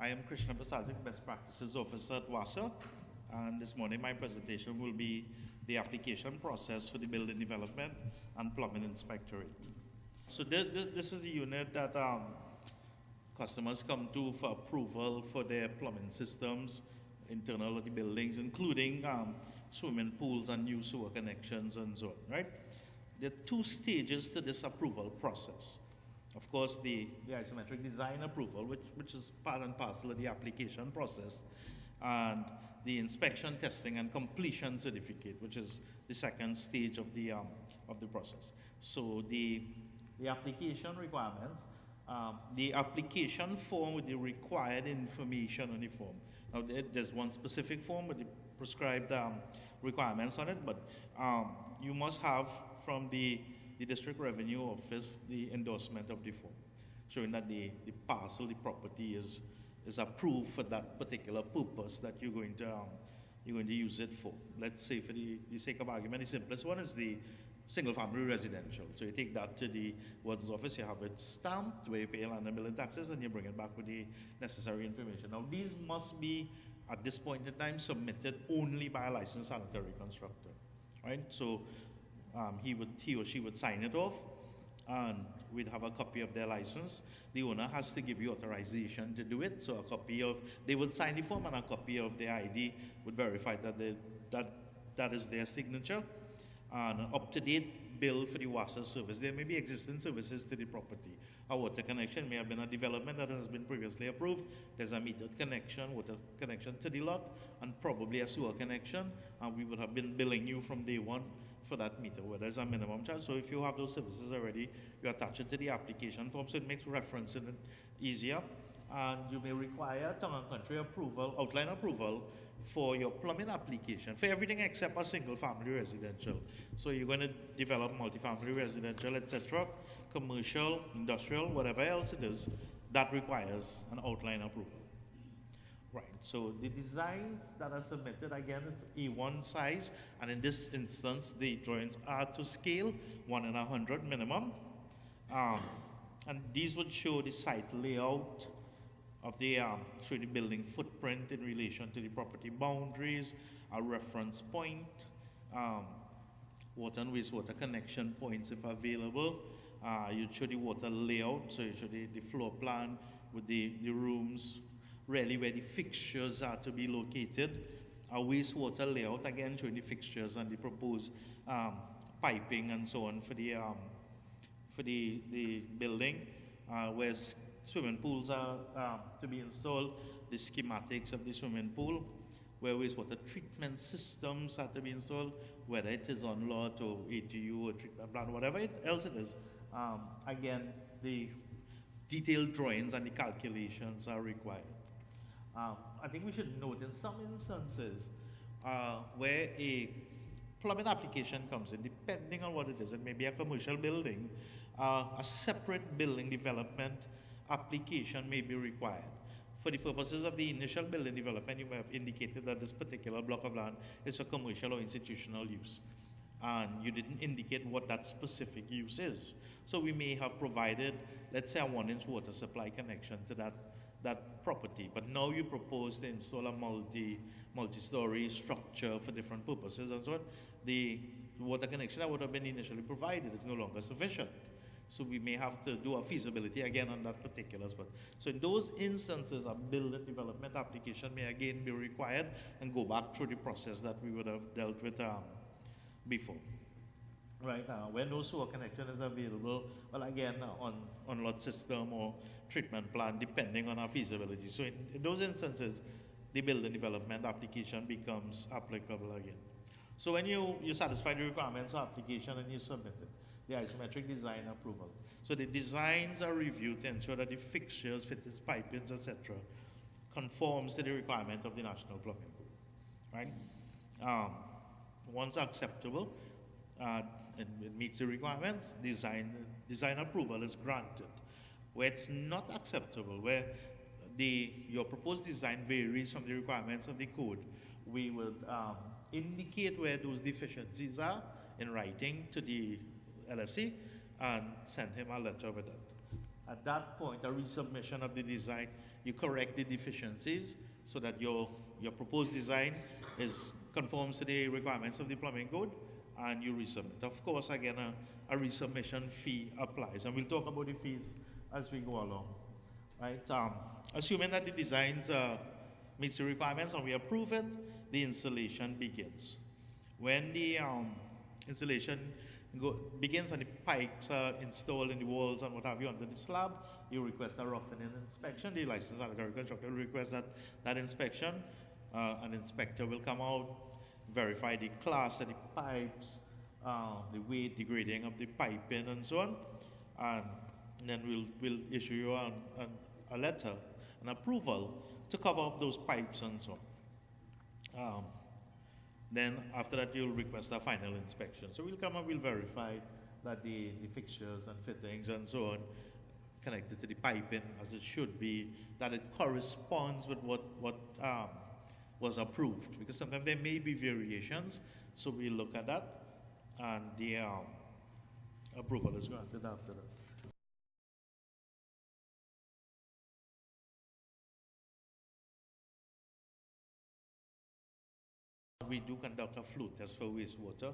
I am Krishna Prasad, Best Practices Officer at Wasa, and this morning my presentation will be the application process for the building development and plumbing inspectorate. So this is the unit that customers come to for approval for their plumbing systems, internal of the buildings, including swimming pools and new sewer connections and so on, right? There are two stages to this approval process. Of course, the isometric design approval, which is part and parcel of the application process, and the inspection, testing, and completion certificate, which is the second stage of the process. So the application requirements, the application form with the required information on the form. Now, there's one specific form with the prescribed requirements on it, but you must have from the District Revenue Office the endorsement of the form, showing that the parcel, the property is approved for that particular purpose that you're going to use it for. Let's say, for the sake of argument, the simplest one is the single-family residential. So you take that to the warden's office, you have it stamped, where you pay land and building taxes, and you bring it back with the necessary information. Now, these must be, at this point in time, submitted only by a licensed sanitary constructor, right? So he or she would sign it off, and we'd have a copy of their license. The owner has to give you authorization to do it. So a copy of, they would sign the form, and a copy of their ID would verify that that is their signature. And an up-to-date bill for the Wasa service. There may be existing services to the property. A water connection may have been a development that has been previously approved. There's a metered connection, water connection to the lot, and probably a sewer connection. And we would have been billing you from day one for that meter, where there's a minimum charge. So if you have those services already, you attach it to the application form, so it makes referencing it easier. And you may require town and country approval, outline approval, for your plumbing application, for everything except a single-family residential. So you're going to develop multifamily residential, etc., commercial, industrial, whatever else it is, that requires an outline approval. Right, so the designs that are submitted, again, it's A1 size, and in this instance, the drawings are to scale, 1 in 100 minimum. And these would show the site layout of the show the building footprint in relation to the property boundaries, a reference point, water and wastewater connection points if available. You'd show the water layout, so you show the floor plan with the rooms, really where the fixtures are to be located. A wastewater layout, again showing the fixtures and the proposed piping and so on for the building, where swimming pools are to be installed, the schematics of the swimming pool, where wastewater treatment systems are to be installed, whether it is on lot or ATU or treatment plant, whatever else it is. Again, the detailed drawings and the calculations are required. I think we should note in some instances where a plumbing application comes in, depending on what it is, it may be a commercial building, a separate building development application may be required. For the purposes of the initial building development, you may have indicated that this particular block of land is for commercial or institutional use, and you didn't indicate what that specific use is. So we may have provided, let's say, a 1-inch water supply connection to that property, but now you propose to install a multi-story structure for different purposes and so on. The water connection that would have been initially provided is no longer sufficient. So we may have to do a feasibility again on that particular spot. So in those instances, a building development application may again be required and go back through the process that we would have dealt with before. Right, when no sewer connection is available, well, again, on lot system or treatment plan, depending on our feasibility. So in those instances, the building development application becomes applicable again. So when you satisfy the requirements of application and you submit it, the isometric design approval. So the designs are reviewed to ensure that the fixtures, fittings, pipings, etc., conforms to the requirement of the National Plumbing Code, right? Once acceptable, it meets the requirements, design approval is granted. Where it's not acceptable, where your proposed design varies from the requirements of the code, we would indicate where those deficiencies are in writing to the LSC and send him a letter with it. At that point, a resubmission of the design you correct the deficiencies so that your proposed design conforms to the requirements of the plumbing code, and you resubmit. Of course, again, a resubmission fee applies, and we'll talk about the fees as we go along. Right? Assuming that the designs meets the requirements and we approve it, the installation begins. When the installation begins and the pipes are installed in the walls and what have you under the slab, you request a roughing inspection. The licensed sanitary constructor will request that inspection. An inspector will come out, verify the class of the pipes, the weight, the grading of the piping, and so on. And then we'll issue you a letter, an approval to cover up those pipes and so on. Then after that, you'll request a final inspection. So we'll come and we'll verify that the fixtures and fittings and so on connected to the piping as it should be, that it corresponds with what was approved. Because sometimes there may be variations, so we'll look at that, and the approval is granted after that. We do conduct a flow test for wastewater,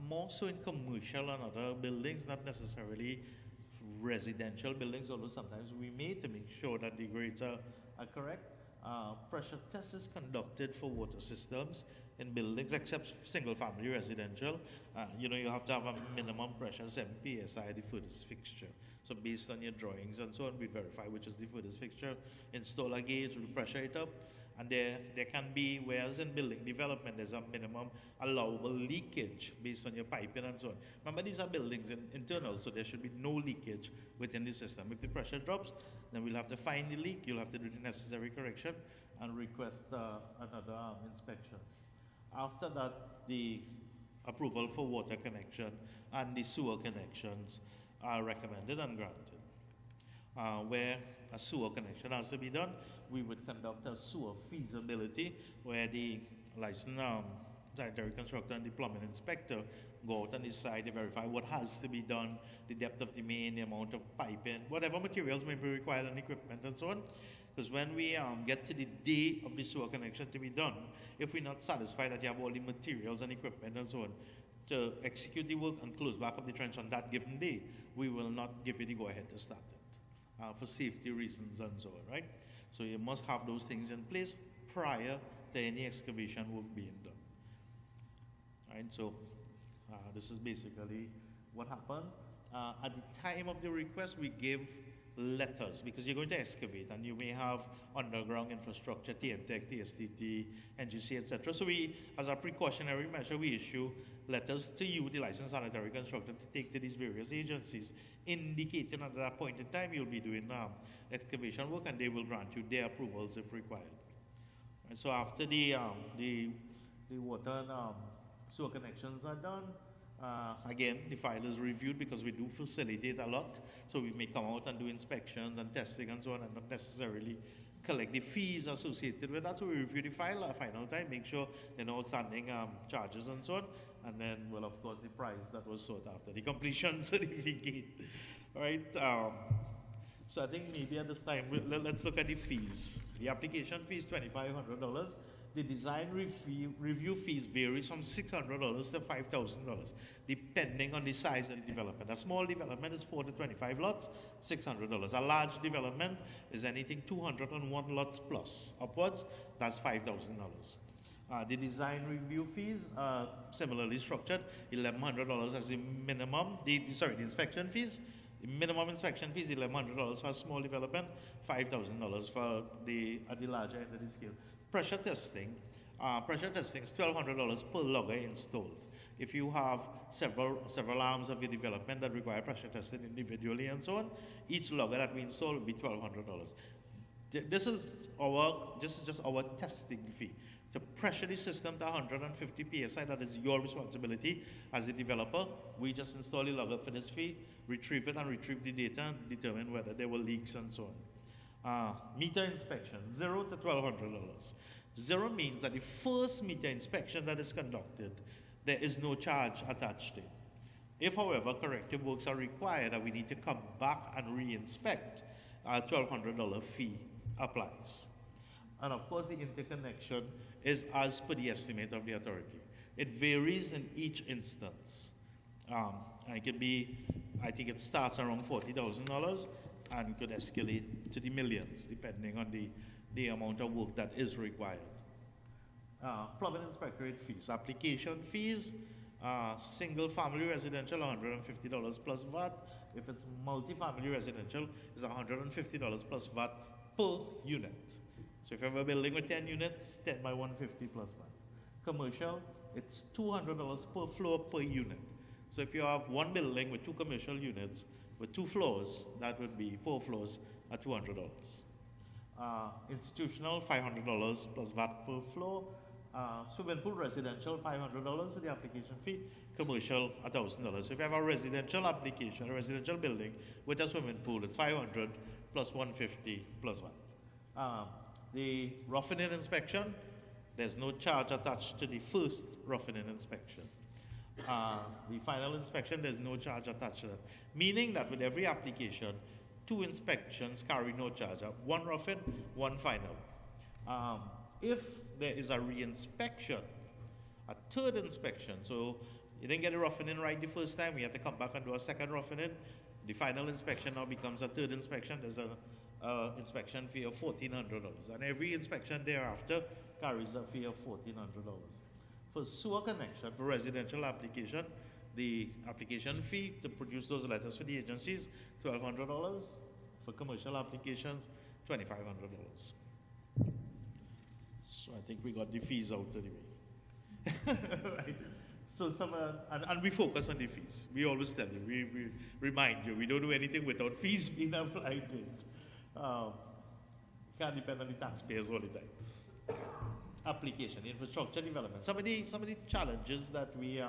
more so in commercial and other buildings, not necessarily residential buildings, although sometimes we may, to make sure that the grades are correct. Pressure test is conducted for water systems in buildings, except single-family residential. You have to have a minimum pressure 7 psi, the furthest fixture. So based on your drawings and so on, we verify which is the furthest fixture, install a gauge, we pressure it up, and there can be, whereas in building development, there's a minimum allowable leakage based on your piping and so on. Remember, these are buildings internal, so there should be no leakage within the system. If the pressure drops, then we'll have to find the leak, you'll have to do the necessary correction and request another inspection. After that, the approval for water connection and the sewer connections are recommended and granted. Where a sewer connection has to be done, we would conduct a sewer feasibility where the licensed sanitary constructor and the plumbing inspector go out and decide, they verify what has to be done, the depth of the main, the amount of piping, whatever materials may be required and equipment and so on. Because when we get to the day of the sewer connection to be done, if we're not satisfied that you have all the materials and equipment and so on to execute the work and close back up the trench on that given day, we will not give you the go-ahead to start it for safety reasons and so on, right? So you must have those things in place prior to any excavation work being done. Right, so this is basically what happens. At the time of the request, we give letters because you're going to excavate and you may have underground infrastructure, TNTEC, TSTT, NGC, etc. So we, as a precautionary measure, we issue letters to you, the licensed sanitary constructor, to take to these various agencies, indicating at that point in time you'll be doing excavation work, and they will grant you their approvals if required. And so after the water and sewer connections are done, again, the file is reviewed because we do facilitate a lot. So we may come out and do inspections and testing and so on, and not necessarily collect the fees associated with that. So we review the file at final time, make sure there are no outstanding charges and so on. And then, well, of course, the price that was sought after, the completion certificate, right? So I think maybe at this time, let's look at the fees. The application fee is $2,500. The design review fees varies from $600 to $5,000, depending on the size of the development. A small development is 4 to 25 lots, $600. A large development is anything 201 lots plus upwards, that's $5,000. The design review fees are similarly structured, $1,100 as the minimum. The inspection fees, the minimum inspection fees, $1,100 for a small development, $5,000 for at the larger end of the scale. Pressure testing is $1,200 per logger installed. If you have several arms of your development that require pressure testing individually and so on, each logger that we install will be $1,200. This is just our testing fee. To pressure the system to 150 psi, that is your responsibility as a developer. We just install the logger for this fee, retrieve it and retrieve the data and determine whether there were leaks and so on. Meter inspection, $0 to $1,200. 0 means that the first meter inspection that is conducted, there is no charge attached to it. If, however, corrective works are required and we need to come back and re-inspect, $1,200 fee applies. And of course, the interconnection is as per the estimate of the authority. It varies in each instance. And it could be, I think it starts around $40,000 and could escalate to the millions, depending on the amount of work that is required. Plumbing inspectorate fees. Application fees, single family residential, $150 plus VAT. If it's multi-family residential, it's $150 plus VAT per unit. So if you have a building with 10 units, 10 by 150 plus VAT. Commercial, it's $200 per floor per unit. So if you have one building with 2 commercial units with 2 floors, that would be 4 floors at $200. Institutional, $500 plus VAT per floor. Swimming pool residential, $500 for the application fee. Commercial, $1,000. So if you have a residential application, a residential building with a swimming pool, it's $500 plus $150 plus VAT. The roughing-in inspection, there's no charge attached to the first roughing-in inspection. The final inspection, there's no charge attached to that. Meaning that with every application, 2 inspections carry no charge. One roughing, one final. If there is a re-inspection, a third inspection, so you didn't get a roughing-in right the first time, we have to come back and do a second roughing-in. The final inspection now becomes a third inspection. There's an inspection fee of $1,400. And every inspection thereafter carries a fee of $1,400. For sewer connection, for residential application, the application fee to produce those letters for the agencies, $1,200. For commercial applications, $2,500. So I think we got the fees out of the way. Right. So and we focus on the fees. We always tell you, we remind you, we don't do anything without fees being applied to it. Can't depend on the taxpayers all the time. Application, infrastructure development. Some of the challenges that we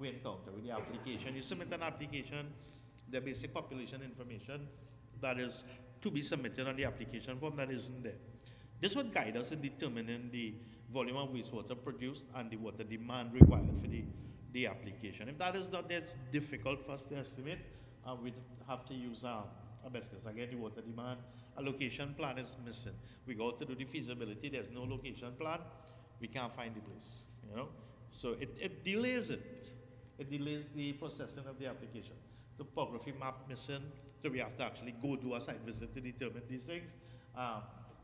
encounter with the application. You submit an application, the basic population information that is to be submitted on the application form that isn't there. This would guide us in determining the volume of wastewater produced and the water demand required for the application. If that is not there, it's difficult for us to estimate. We'd have to use our best guess. Again, the water demand, a location plan is missing. We go to do the feasibility, there's no location plan, we can't find the place, you know? So it delays it. It delays the processing of the application. Topography map missing, so we have to actually go do a site visit to determine these things.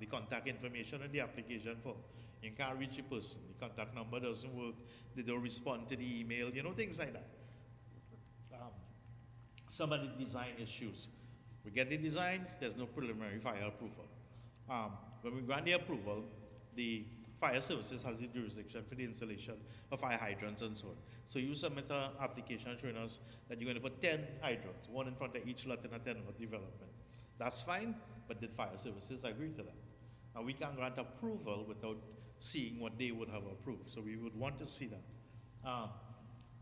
The contact information on the application form. You can't reach a person, the contact number doesn't work, they don't respond to the email, you know, things like that. Some of the design issues. We get the designs, there's no preliminary fire approval. When we grant the approval, the fire services has the jurisdiction for the installation of fire hydrants and so on. So you submit an application showing us that you're going to put 10 hydrants, one in front of each lot in a 10-lot development. That's fine, but did fire services agree to that? And we can't grant approval without seeing what they would have approved. So we would want to see that.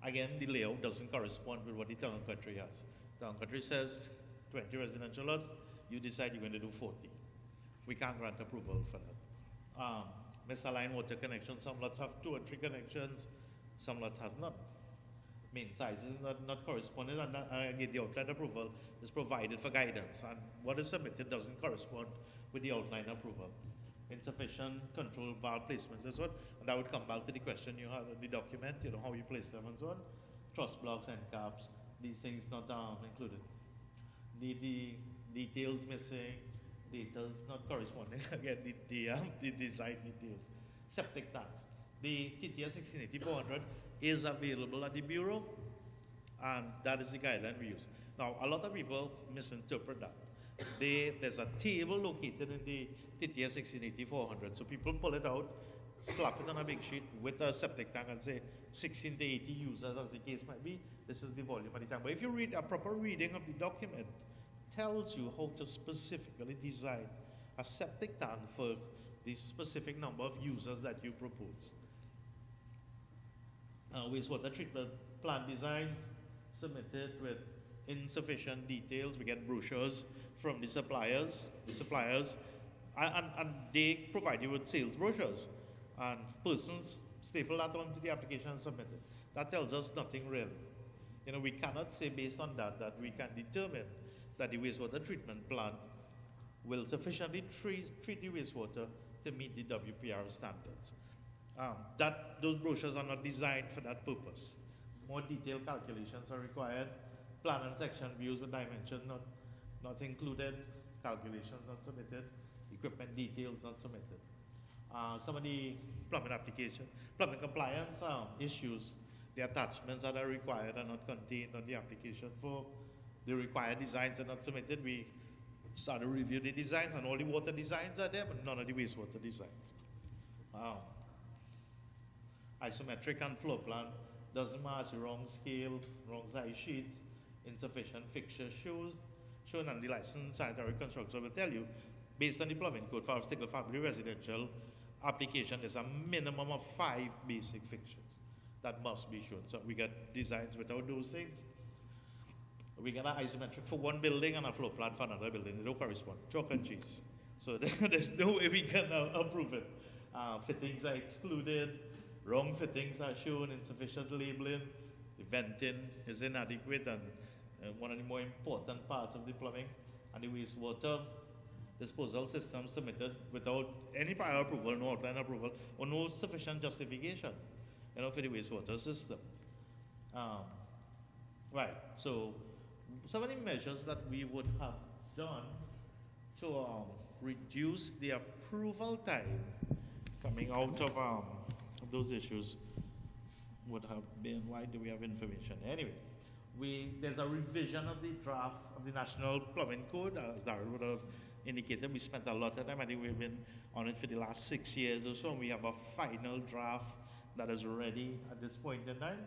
Again, the layout doesn't correspond with what the town and country has. Town and country says 20 residential lots, you decide you're going to do 40. We can't grant approval for that. Misaligned water connections, some lots have 2 or 3 connections, some lots have none. Main size is not corresponding, and again, the outline approval is provided for guidance, and what is submitted doesn't correspond with the outline approval. Insufficient control valve placements and so on, and that would come back to the question you have in the document, you know, how you place them and so on. Truss blocks and caps, these things not included. The details missing, details not corresponding, again, the design details. Septic tanks. The TTS 1680-400 is available at the Bureau, and that is the guideline we use. Now, a lot of people misinterpret that. There's a table located in the TTS 1680-400, so people pull it out, slap it on a big sheet with a septic tank and say 16 to 80 users, as the case might be, this is the volume at the time. But if you read a proper reading of the document, tells you how to specifically design a septic tank for the specific number of users that you propose. Wastewater treatment plant designs submitted with insufficient details. We get brochures from the suppliers. And they provide you with sales brochures. And persons staple that onto the application and submit it. That tells us nothing really. You know, we cannot say based on that we can determine that the wastewater treatment plant will sufficiently treat the wastewater to meet the WPR standards. Those brochures are not designed for that purpose. More detailed calculations are required. Plan and section views with dimensions not included, calculations not submitted, equipment details not submitted. Some of the plumbing compliance issues, the attachments that are required are not contained on the application for the required designs are not submitted. We started to review the designs, and all the water designs are there, but none of the wastewater designs. Isometric and floor plan doesn't match, wrong scale, wrong size sheets, insufficient fixtures shown, and the licensed sanitary constructor will tell you, based on the plumbing code for a single family residential application, there's a minimum of 5 basic fixtures that must be shown. So we get designs without those things. We get an isometric for one building and a floor plan for another building. They don't correspond. Chalk and cheese. So there's no way we can approve it. Fittings are excluded. Wrong fittings are shown. Insufficient labeling. The venting is inadequate, and one of the more important parts of the plumbing and the wastewater disposal system submitted without any prior approval, no outline approval, or no sufficient justification, for the wastewater system. Right. So some of the measures that we would have done to reduce the approval time coming out of those issues would have been, why do we have information? Anyway, there's a revision of the draft of the National Plumbing Code, as Darrell would have indicated. We spent a lot of time. I think we've been on it for the last 6 years or so, and we have a final draft that is ready at this point in time.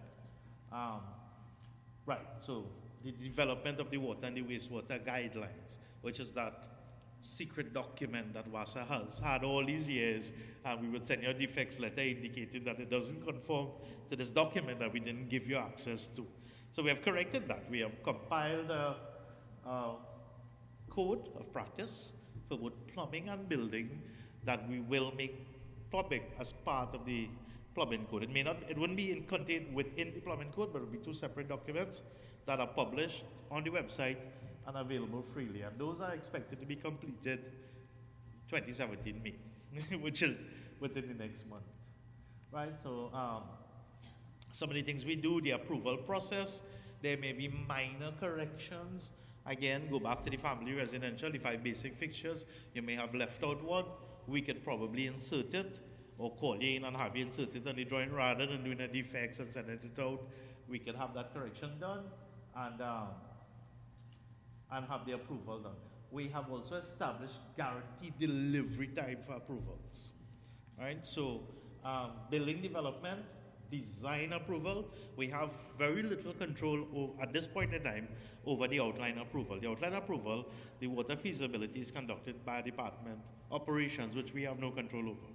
Right, so the development of the water and the wastewater guidelines, which is that secret document that Wasa has had all these years, and we would send you a defects letter indicating that it doesn't conform to this document that we didn't give you access to. So we have corrected that. We have compiled a code of practice for both plumbing and building that we will make public as part of the plumbing code. It wouldn't be contained within the plumbing code, but it would be 2 separate documents that are published on the website and available freely. And those are expected to be completed 2017 May, which is within the next month. Right? So some of the things we do, the approval process, there may be minor corrections. Again, go back to the family residential, the 5 basic fixtures. You may have left out one. We could probably insert it, or call you in and have you insert it on the drawing rather than doing a defects and sending it out. We can have that correction done and have the approval done. We have also established guaranteed delivery time for approvals. Right? So building development, design approval, we have very little control at this point in time over the outline approval. The outline approval, the water feasibility is conducted by department operations, which we have no control over.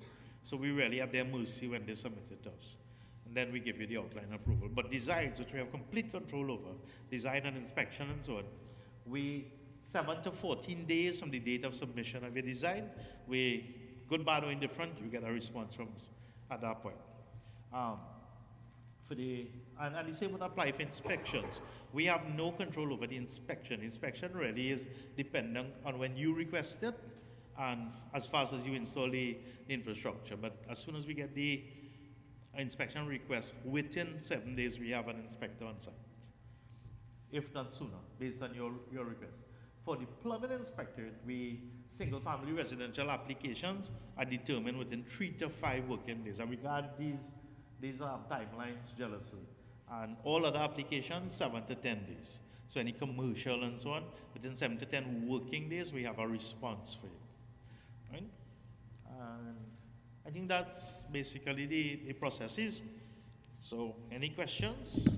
So we really at their mercy when they submit it to us. And then we give you the outline approval. But designs, which we have complete control over, design and inspection and so on, 7 to 14 days from the date of submission of your design, good, bad, or indifferent, you get a response from us at that point. And the same would apply for inspections. We have no control over the inspection. Inspection really is dependent on when you request it and as fast as you install the infrastructure. But as soon as we get the inspection request, within 7 days we have an inspector on site, if not sooner, based on your request. For the plumbing inspector, single-family residential applications are determined within 3 to 5 working days. I regard these timelines jealously. And all other applications, 7 to 10 days. So any commercial and so on, within 7 to 10 working days, we have a response for you. Right? And I think that's basically the processes. So any questions?